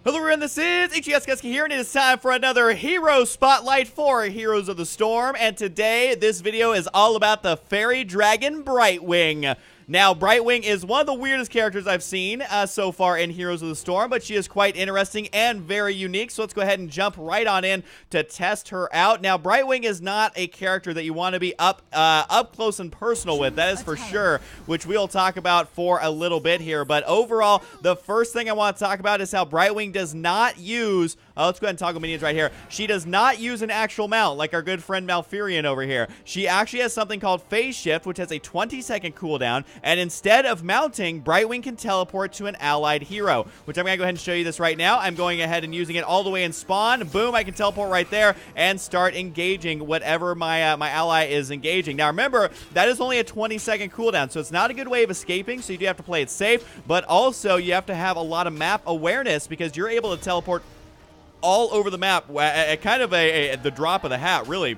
Hello everyone, this is Ichigatsuki here, and it is time for another Hero Spotlight for Heroes of the Storm. And today, this video is all about the Fairy Dragon Brightwing. Now, Brightwing is one of the weirdest characters I've seen so far in Heroes of the Storm, but she is quite interesting and very unique, so let's go ahead and jump right on in to test her out. Now, Brightwing is not a character that you want to be up close and personal with, that is for sure, which we'll talk about for a little bit here. But overall, the first thing I want to talk about is how Brightwing does not use... let's go ahead and toggle minions right here. She does not use an actual mount like our good friend Malfurion over here. She actually has something called Phase Shift, which has a 20-second cooldown. And instead of mounting, Brightwing can teleport to an allied hero, which I'm going to go ahead and show you this right now. I'm going ahead and using it all the way in spawn. Boom, I can teleport right there and start engaging whatever my my ally is engaging. Now, remember, that is only a 20-second cooldown, so it's not a good way of escaping, so you do have to play it safe, but also you have to have a lot of map awareness because you're able to teleport all over the map at kind of the drop of the hat, really,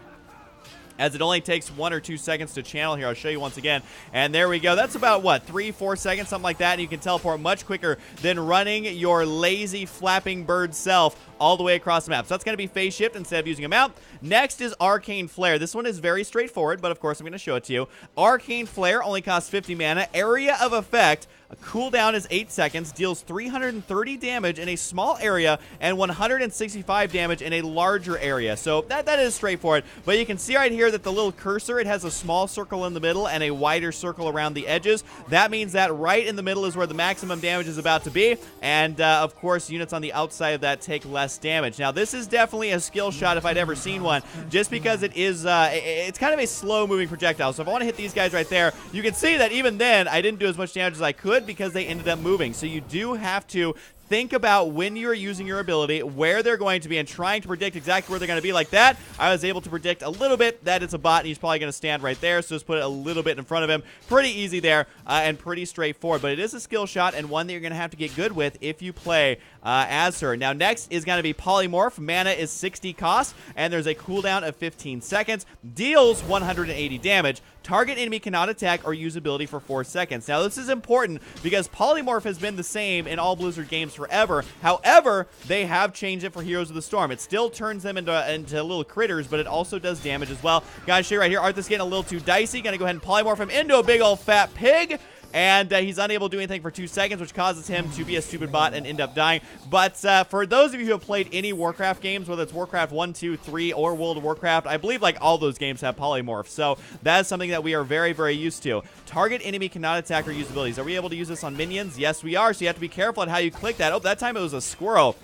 as it only takes 1 or 2 seconds to channel here. I'll show you once again. And there we go. That's about, what, 3-4 seconds, something like that. And you can teleport much quicker than running your lazy flapping bird self all the way across the map. So that's going to be Phase Shift instead of using a mount. Next is Arcane Flare. This one is very straightforward, but of course I'm going to show it to you. Arcane Flare only costs 50 mana. Area of effect. A cooldown is 8 seconds, deals 330 damage in a small area and 165 damage in a larger area. So that is straightforward. But you can see right here that the little cursor, it has a small circle in the middle and a wider circle around the edges. That means that right in the middle is where the maximum damage is about to be. And of course, units on the outside of that take less damage. Now, this is definitely a skill shot if I'd ever seen one, just because it is, it's kind of a slow-moving projectile. So if I want to hit these guys right there, you can see that even then, I didn't do as much damage as I could, because they ended up moving. So you do have to think about when you're using your ability, where they're going to be, and trying to predict exactly where they're going to be. Like that, I was able to predict a little bit that it's a bot, and he's probably going to stand right there, so just put it a little bit in front of him. Pretty easy there, and pretty straightforward, but it is a skill shot, and one that you're going to have to get good with if you play as her. Now, next is going to be Polymorph. Mana is 60 cost, and there's a cooldown of 15 seconds. Deals 180 damage. Target enemy cannot attack or use ability for 4 seconds. Now, this is important because Polymorph has been the same in all Blizzard games forever. However, they have changed it for Heroes of the Storm. It still turns them into little critters, but it also does damage as well. Guys, show you right here. Arthur's getting a little too dicey. Gonna go ahead and polymorph him into a big old fat pig. And he's unable to do anything for 2 seconds, which causes him to be a stupid bot and end up dying. But for those of you who have played any Warcraft games, whether it's Warcraft 1, 2, 3, or World of Warcraft, I believe like all those games have polymorph. So that is something that we are very, very used to. Target enemy cannot attack or use abilities. Are we able to use this on minions? Yes, we are. So you have to be careful on how you click that. Oh, that time it was a squirrel,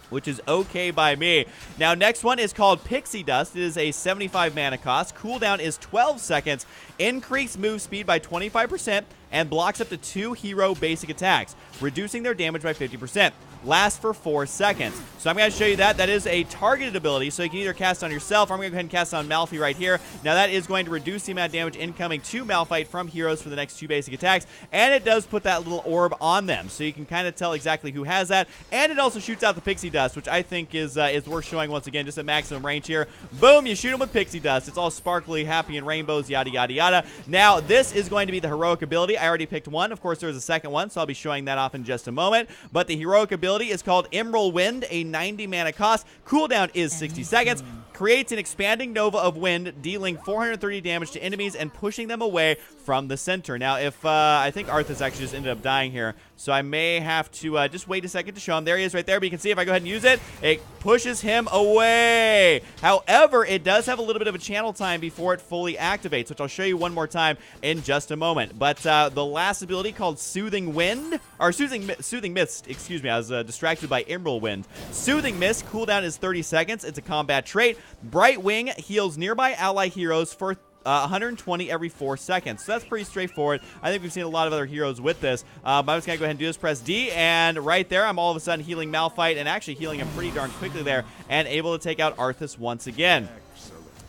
which is okay by me. Now, next one is called Pixie Dust. It is a 75 mana cost. Cooldown is 12 seconds. Increase move speed by 25%. And blocks up to 2 hero basic attacks, reducing their damage by 50%. Lasts for 4 seconds. So I'm going to show you that. That is a targeted ability, so you can either cast on yourself, or I'm going to go ahead and cast on Malfi right here. Now, that is going to reduce the amount of damage incoming to Malphite from heroes for the next 2 basic attacks, and it does put that little orb on them, so you can kind of tell exactly who has that, and it also shoots out the Pixie Dust, which I think is worth showing once again, just at maximum range here. Boom, you shoot them with Pixie Dust. It's all sparkly, happy, and rainbows, yada, yada, yada. Now, this is going to be the heroic ability. I already picked one. Of course, there's a second one, so I'll be showing that off in just a moment. But the heroic ability is called Emerald Wind, a 90 mana cost. Cooldown is 60 seconds. Creates an expanding nova of wind, dealing 430 damage to enemies and pushing them away from the center. Now, if I think Arthas actually just ended up dying here, so I may have to just wait a second to show him. There he is right there, but you can see if I go ahead and use it, it pushes him away. However, it does have a little bit of a channel time before it fully activates, which I'll show you one more time in just a moment. But the last ability, called Soothing Wind, or Soothing Mist, excuse me, I was distracted by Emerald Wind. Soothing Mist, cooldown is 30 seconds. It's a combat trait. Brightwing heals nearby ally heroes for 120 every 4 seconds. So that's pretty straightforward. I think we've seen a lot of other heroes with this. I'm just going to go ahead and do this. Press D, and right there, I'm all of a sudden healing Malphite, and actually healing him pretty darn quickly there, and able to take out Arthas once again.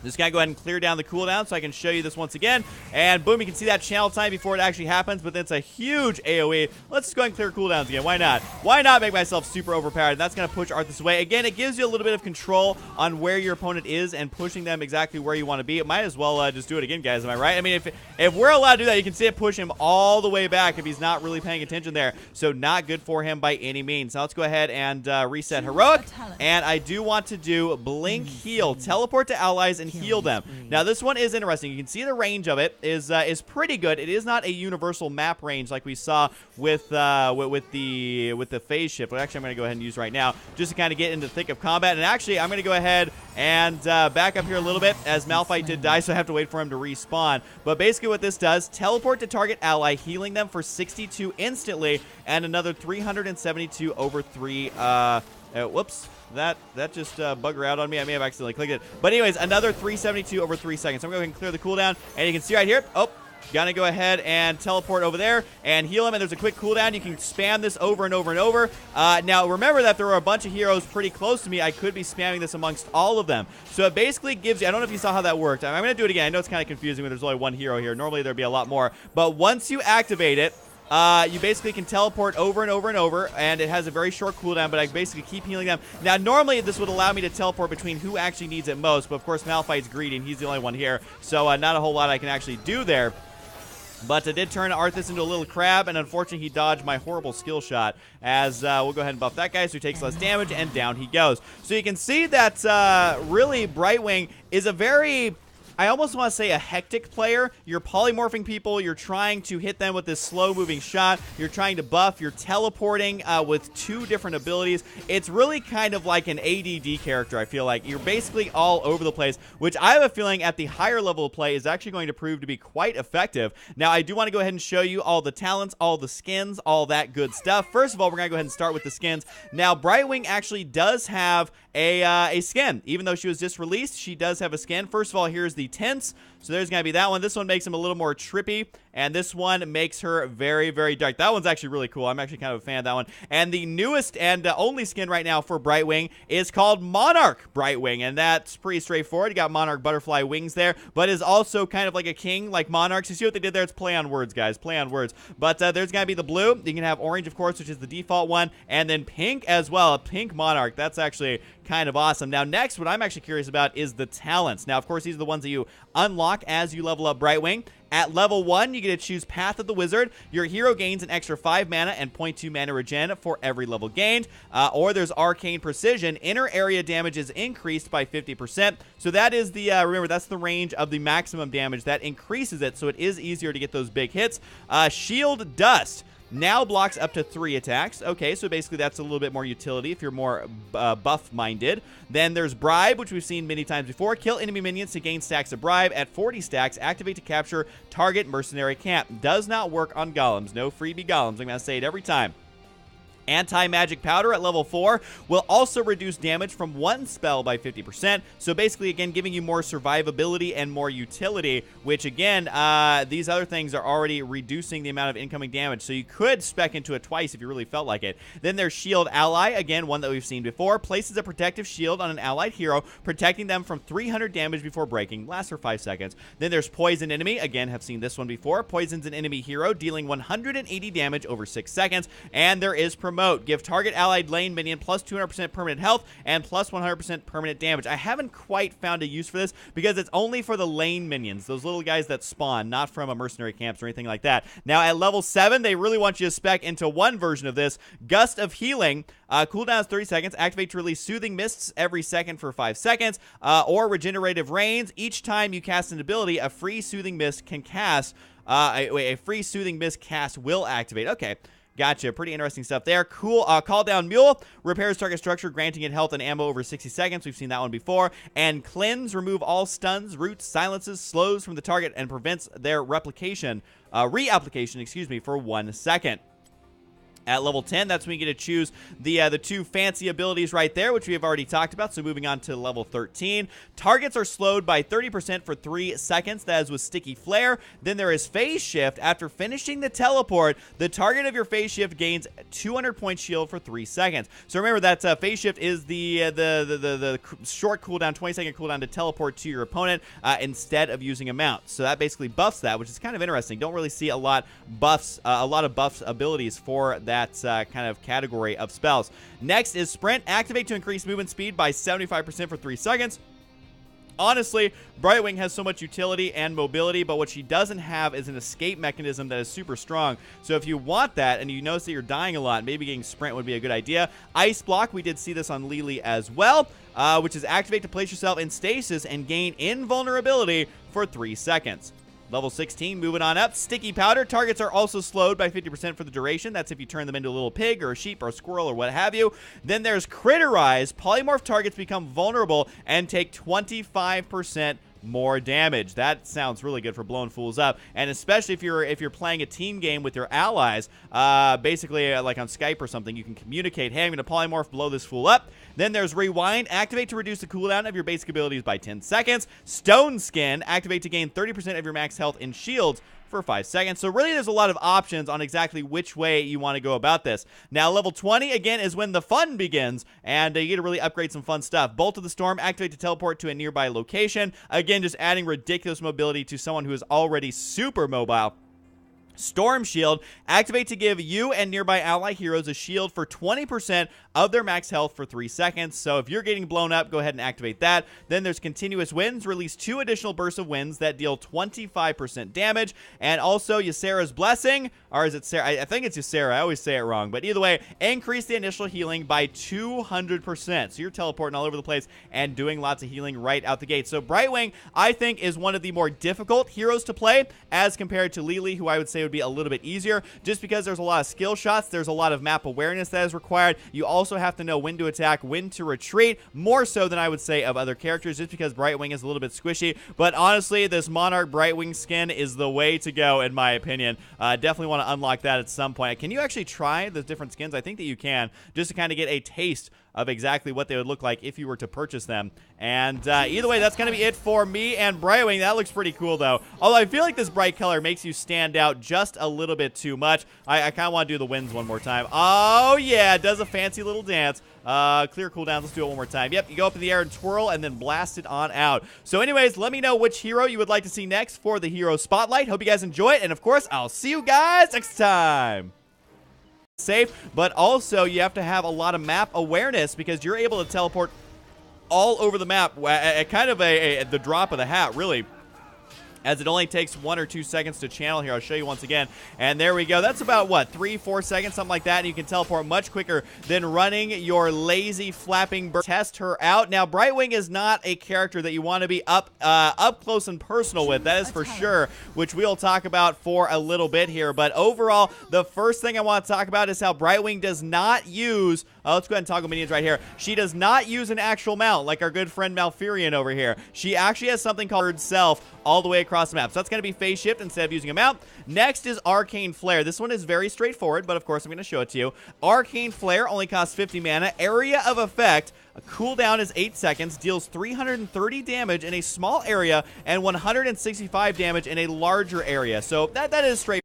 Just gotta go ahead and clear down the cooldown so I can show you this once again. And boom, you can see that channel time before it actually happens, but then it's a huge AoE. Let's just go ahead and clear cooldowns again. Why not? Why not make myself super overpowered? And that's gonna push Arthas away. Again, it gives you a little bit of control on where your opponent is and pushing them exactly where you want to be. It might as well just do it again, guys. Am I right? I mean, if we're allowed to do that, you can see it push him all the way back if he's not really paying attention there. So not good for him by any means. Now let's go ahead and reset Heroic. And I do want to do Blink Heal. Teleport to allies and heal them. Now this one is interesting. You can see the range of it is pretty good. It is not a universal map range like we saw with the phase shift. But actually, I'm going to go ahead and use right now just to kind of get into the thick of combat. And actually, I'm going to go ahead and back up here a little bit as Malphite did die, so I have to wait for him to respawn. But basically, what this does: teleport to target ally, healing them for 62 instantly, and another 372 over 3. Whoops. That just bugger out on me. I may have accidentally clicked it. But anyways, another 372 over 3 seconds. So I'm going to go ahead and clear the cooldown. And you can see right here. Oh, gonna go ahead and teleport over there and heal him. And there's a quick cooldown. You can spam this over and over and over. Now, remember that there are a bunch of heroes pretty close to me. I could be spamming this amongst all of them. So it basically gives you... I don't know if you saw how that worked. I'm going to do it again. I know it's kind of confusing when there's only one hero here. Normally, there'd be a lot more. But once you activate it, you basically can teleport over and over and over, and it has a very short cooldown, but I basically keep healing them. Now, normally, this would allow me to teleport between who actually needs it most, but of course, Malphite's greedy, and he's the only one here, so not a whole lot I can actually do there. But I did turn Arthas into a little crab, and unfortunately, he dodged my horrible skill shot, as we'll go ahead and buff that guy so he takes less damage, and down he goes. So you can see that really Brightwing is a very... I almost want to say a hectic player. You're polymorphing people. You're trying to hit them with this slow-moving shot. You're trying to buff. You're teleporting with 2 different abilities. It's really kind of like an ADD character, I feel like. You're basically all over the place, which I have a feeling at the higher level of play is actually going to prove to be quite effective. Now, I do want to go ahead and show you all the talents, all the skins, all that good stuff. First of all, we're going to go ahead and start with the skins. Now, Brightwing actually does have a skin. Even though she was just released, she does have a skin. First of all, here's the tints. So there's going to be that one. This one makes him a little more trippy, and this one makes her very, very dark. That one's actually really cool. I'm actually kind of a fan of that one. And the newest and only skin right now for Brightwing is called Monarch Brightwing, and that's pretty straightforward. You got Monarch butterfly wings there, but is also kind of like a king, like Monarchs. You see what they did there? It's play on words, guys. Play on words. But there's going to be the blue. You can have orange, of course, which is the default one, and then pink as well. A pink Monarch. That's actually kind of awesome. Now, next, what I'm actually curious about is the talents. Now, of course, these are the ones that you unlock as you level up Brightwing. At level 1, you get to choose Path of the Wizard. Your hero gains an extra 5 mana and 0.2 mana regen for every level gained. Or there's Arcane Precision. Inner area damage is increased by 50%. So that is the, remember, that's the range of the maximum damage. That increases it, so it is easier to get those big hits. Shield Dust now blocks up to 3 attacks. Okay, so basically that's a little bit more utility if you're more buff-minded. Then there's Bribe, which we've seen many times before. Kill enemy minions to gain stacks of Bribe. At 40 stacks, activate to capture target mercenary camp. Does not work on golems. No freebie golems. I'm going to say it every time. Anti-Magic Powder at level 4 will also reduce damage from one spell by 50%. So basically, again, giving you more survivability and more utility, which again, these other things are already reducing the amount of incoming damage. So you could spec into it twice if you really felt like it. Then there's Shield Ally, again, one that we've seen before. Places a protective shield on an allied hero, protecting them from 300 damage before breaking. Lasts for 5 seconds. Then there's Poison Enemy. Again, have seen this one before. Poisons an enemy hero, dealing 180 damage over 6 seconds. And there is Promote. Give target allied lane minion plus 200% permanent health and plus 100% permanent damage. I haven't quite found a use for this because it's only for the lane minions, those little guys that spawn, not from a mercenary camps or anything like that. Now, at level 7, they really want you to spec into one version of this. Gust of Healing. Cooldown is 30 seconds. Activate to release Soothing Mists every second for 5 seconds. Or Regenerative Rains. Each time you cast an ability, a free Soothing Mist can cast. A free Soothing Mist cast will activate. Okay. Gotcha. Pretty interesting stuff there. Cool. Call Down Mule. Repairs target structure, granting it health and ammo over 60 seconds. We've seen that one before. And Cleanse. Remove all stuns, roots, silences, slows from the target, and prevents their reapplication, excuse me, for 1 second. At level 10, that's when you get to choose the two fancy abilities right there, which we have already talked about. So moving on to level 13, targets are slowed by 30% for 3 seconds. That is with Sticky Flare. Then there is Phase Shift. After finishing the teleport, the target of your Phase Shift gains 200 point shield for 3 seconds. So remember that Phase Shift is the short cooldown, 20-second cooldown to teleport to your opponent instead of using a mount. So that basically buffs that, which is kind of interesting. Don't really see a lot of buffs abilities for that kind of category of spells. Next is Sprint. Activate to increase movement speed by 75% for 3 seconds. Honestly, Brightwing has so much utility and mobility, but what she doesn't have is an escape mechanism that is super strong. So if you want that and you notice that you're dying a lot, maybe getting Sprint would be a good idea. Ice Block, we did see this on Lily as well, which is activate to place yourself in stasis and gain invulnerability for 3 seconds. Level 16, moving on up. Sticky Powder. Targets are also slowed by 50% for the duration. That's if you turn them into a little pig or a sheep or a squirrel or what have you. Then there's Critterize. Polymorph targets become vulnerable and take 25% more damage. That sounds really good for blowing fools up, and especially if you're playing a team game with your allies, basically like on Skype or something, you can communicate, hey, I'm going to polymorph, blow this fool up. Then there's Rewind. Activate to reduce the cooldown of your basic abilities by 10 seconds. Stone Skin. Activate to gain 30% of your max health in shields for 5 seconds. So really there's a lot of options on exactly which way you want to go about this. Now level 20 again is when the fun begins, and you get to really upgrade some fun stuff. Bolt of the Storm. Activate to teleport to a nearby location. Again, just adding ridiculous mobility to someone who is already super mobile. Storm Shield. Activate to give you and nearby ally heroes a shield for 20% of their max health for 3 seconds. So if you're getting blown up, go ahead and activate that. Then there's Continuous Winds. Release 2 additional bursts of winds that deal 25% damage. And also Ysera's Blessing, or is it Sarah? I think it's Ysera. I always say it wrong. But either way, increase the initial healing by 200%. So you're teleporting all over the place and doing lots of healing right out the gate. So Brightwing, I think, is one of the more difficult heroes to play as compared to Lily, who I would say would be a little bit easier just because there's a lot of skill shots. There's a lot of map awareness that is required. You also have to know when to attack, when to retreat, more so than I would say of other characters, just because Brightwing is a little bit squishy. But honestly, this Monarch Brightwing skin is the way to go, in my opinion. Definitely want to unlock that at some point. Can you actually try the different skins? I think that you can, just to kind of get a taste of exactly what they would look like if you were to purchase them. And either way, that's going to be it for me and Brightwing. That looks pretty cool, though. Although I feel like this bright color makes you stand out just a little bit too much. I kind of want to do the winds one more time. Oh, yeah, it does a fancy little dance. Clear cooldown. Let's do it one more time. Yep, you go up in the air and twirl and then blast it on out. So anyways, let me know which hero you would like to see next for the Hero Spotlight. Hope you guys enjoy it. And of course, I'll see you guys next time. Safe, but also you have to have a lot of map awareness because you're able to teleport all over the map at kind of the drop of the hat, really, as it only takes 1 or 2 seconds to channel here. I'll show you once again. And there we go. That's about, what, 3-4 seconds, something like that. And you can teleport much quicker than running your lazy flapping bird. Test her out. Now, Brightwing is not a character that you want to be up close and personal with. That is for sure, which we'll talk about for a little bit here. But overall, the first thing I want to talk about is how Brightwing does not use... let's go ahead and toggle minions right here. She does not use an actual mount like our good friend Malfurion over here. She actually has something called herself all the way across the map. So that's going to be Phase Shift instead of using a mount. Next is Arcane Flare. This one is very straightforward, but of course I'm going to show it to you. Arcane Flare only costs 50 mana. Area of effect. A cooldown is 8 seconds, deals 330 damage in a small area and 165 damage in a larger area. So that is straight.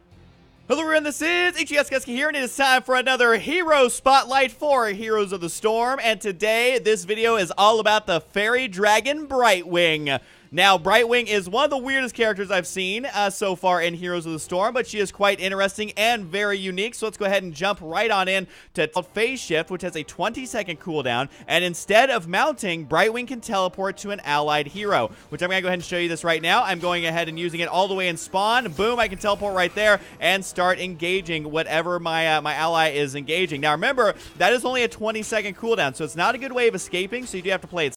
Hello everyone, this is Keski here, and it is time for another Hero Spotlight for Heroes of the Storm. And today, this video is all about the Fairy Dragon Brightwing. Now, Brightwing is one of the weirdest characters I've seen so far in Heroes of the Storm, but she is quite interesting and very unique. So let's go ahead and jump right on in to Phase Shift, which has a 20-second cooldown. And instead of mounting, Brightwing can teleport to an allied hero, which I'm going to go ahead and show you this right now. I'm going ahead and using it all the way in spawn. Boom, I can teleport right there and start engaging whatever my my ally is engaging. Now, remember, that is only a 20-second cooldown, so it's not a good way of escaping, so you do have to play it